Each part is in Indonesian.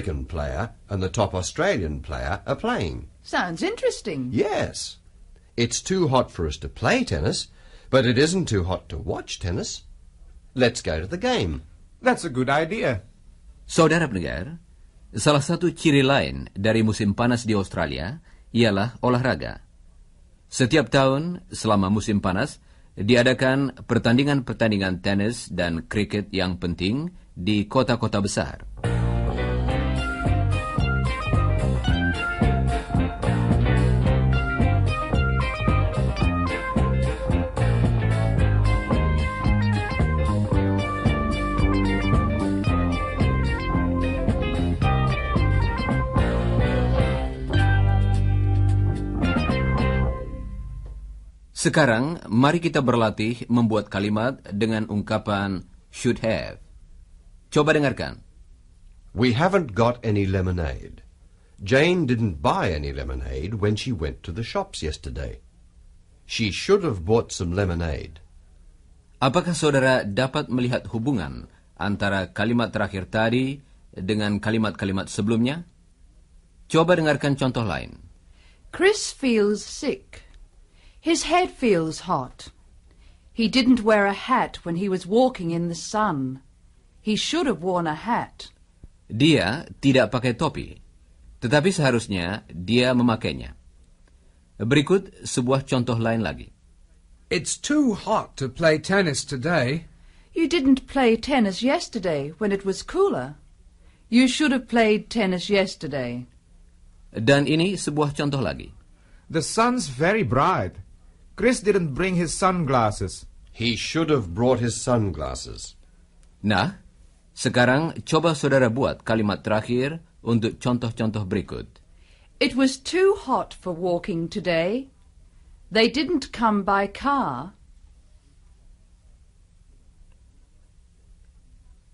American player and the top Australian player are playing. Sounds interesting. Yes. It's too hot for us to play tennis, but it isn't too hot to watch tennis. Let's go to the game. That's a good idea. Saudara pendengar, salah satu ciri lain dari musim panas di Australia ialah olahraga. Setiap tahun selama musim panas diadakan pertandingan-pertandingan tenis dan kriket yang penting di kota-kota besar. Sekarang, mari kita berlatih membuat kalimat dengan ungkapan should have. Coba dengarkan. We haven't got any lemonade. Jane didn't buy any lemonade when she went to the shops yesterday. She should have bought some lemonade. Apakah saudara dapat melihat hubungan antara kalimat terakhir tadi dengan kalimat-kalimat sebelumnya? Coba dengarkan contoh lain. Chris feels sick. His head feels hot. He didn't wear a hat when he was walking in the sun. He should have worn a hat. Dia tidak pakai topi, tetapi seharusnya dia memakainya. Berikut sebuah contoh lain lagi. It's too hot to play tennis today. You didn't play tennis yesterday when it was cooler. You should have played tennis yesterday. Dan ini sebuah contoh lagi. The sun's very bright. Chris didn't bring his sunglasses. He should have brought his sunglasses. Nah, sekarang coba saudara buat kalimat terakhir untuk contoh-contoh berikut. It was too hot for walking today. They didn't come by car.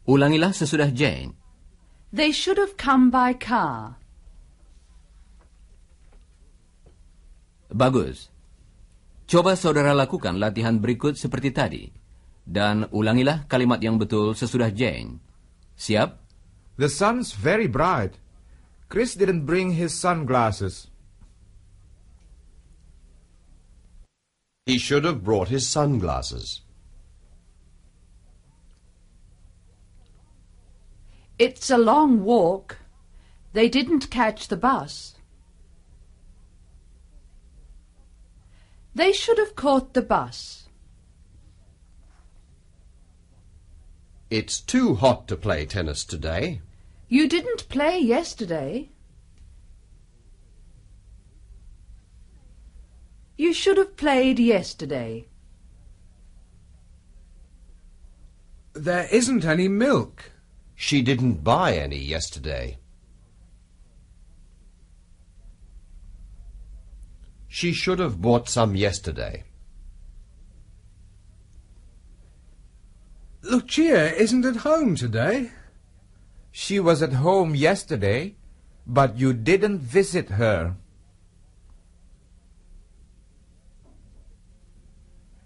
Ulangilah sesudah Jane. They should have come by car. Bagus. Coba saudara lakukan latihan berikut seperti tadi. Dan ulangilah kalimat yang betul sesudah Jane. Siap? The sun's very bright. Chris didn't bring his sunglasses. He should have brought his sunglasses. It's a long walk. They didn't catch the bus. They should have caught the bus. It's too hot to play tennis today. You didn't play yesterday. You should have played yesterday. There isn't any milk. She didn't buy any yesterday. She should have bought some yesterday. Lucia isn't at home today. She was at home yesterday, but you didn't visit her.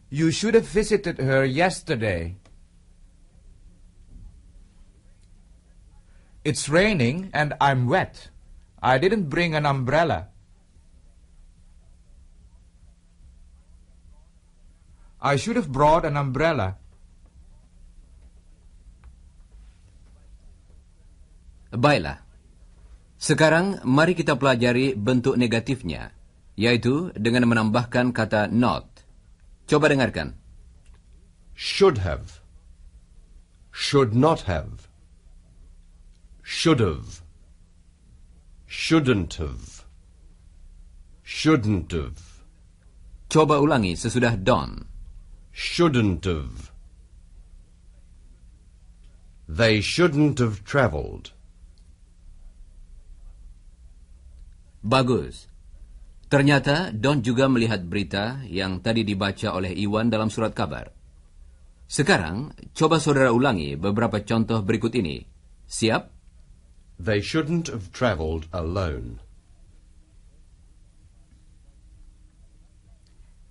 You should have visited her yesterday. It's raining and I'm wet. I didn't bring an umbrella. I should have brought an umbrella. Baiklah. Sekarang mari kita pelajari bentuk negatifnya, yaitu dengan menambahkan kata not. Coba dengarkan. Should have. Should not have. Should have. Shouldn't have. Shouldn't have. Coba ulangi sesudah don't. Shouldn't have. They shouldn't have travelled. Bagus. Ternyata Don juga melihat berita yang tadi dibaca oleh Iwan dalam surat kabar. Sekarang, coba saudara ulangi beberapa contoh berikut ini. Siap? They shouldn't have travelled alone.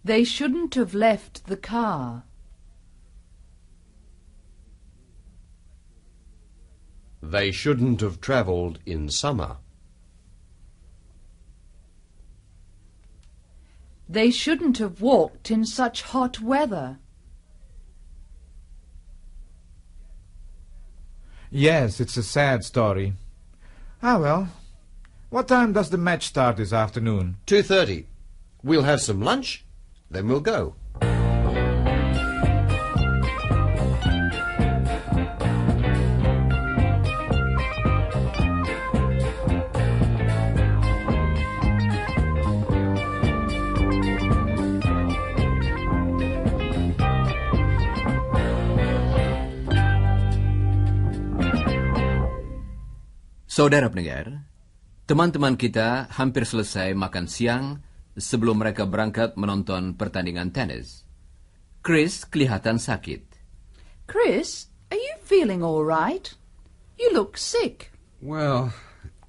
They shouldn't have left the car. They shouldn't have travelled in summer. They shouldn't have walked in such hot weather. Yes, it's a sad story. Ah, well. What time does the match start this afternoon? 2:30. We'll have some lunch, then we'll go. Saudara pendengar, teman-teman kita hampir selesai makan siang sebelum mereka berangkat menonton pertandingan tenis. Chris kelihatan sakit. Chris, are you feeling all right? You look sick. Well,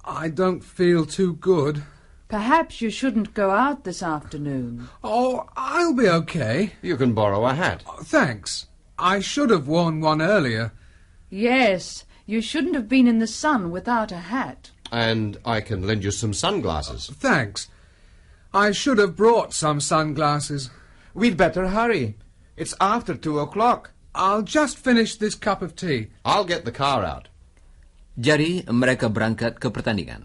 I don't feel too good. Perhaps you shouldn't go out this afternoon. Oh, I'll be okay. You can borrow a hat. Thanks. I should have worn one earlier. Yes, you shouldn't have been in the sun without a hat. And I can lend you some sunglasses. Thanks. I should have brought some sunglasses. We'd better hurry. It's after 2 o'clock. I'll just finish this cup of tea. I'll get the car out. Jadi mereka berangkat ke pertandingan.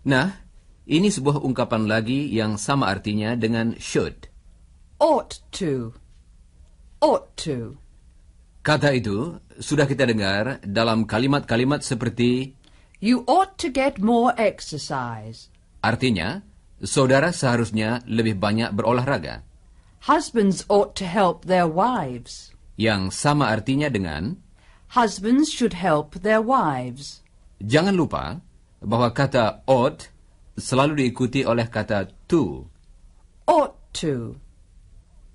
Nah, ini sebuah ungkapan lagi yang sama artinya dengan should. Ought to. Ought to. Kata itu sudah kita dengar dalam kalimat-kalimat seperti You ought to get more exercise. artinya, saudara seharusnya lebih banyak berolahraga. Husbands ought to help their wives. Yang sama artinya dengan Husbands should help their wives. jangan lupa bahwa kata ought selalu diikuti oleh kata to. Ought to.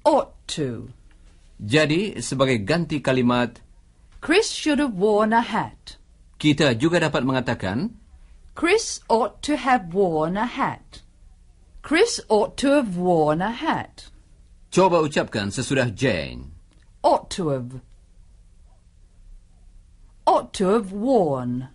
Ought to. Jadi, sebagai ganti kalimat, Chris should have worn a hat. kita juga dapat mengatakan Chris ought to have worn a hat. Chris ought to have worn a hat. coba ucapkan sesudah Jane. Ought to have. Ought to have worn.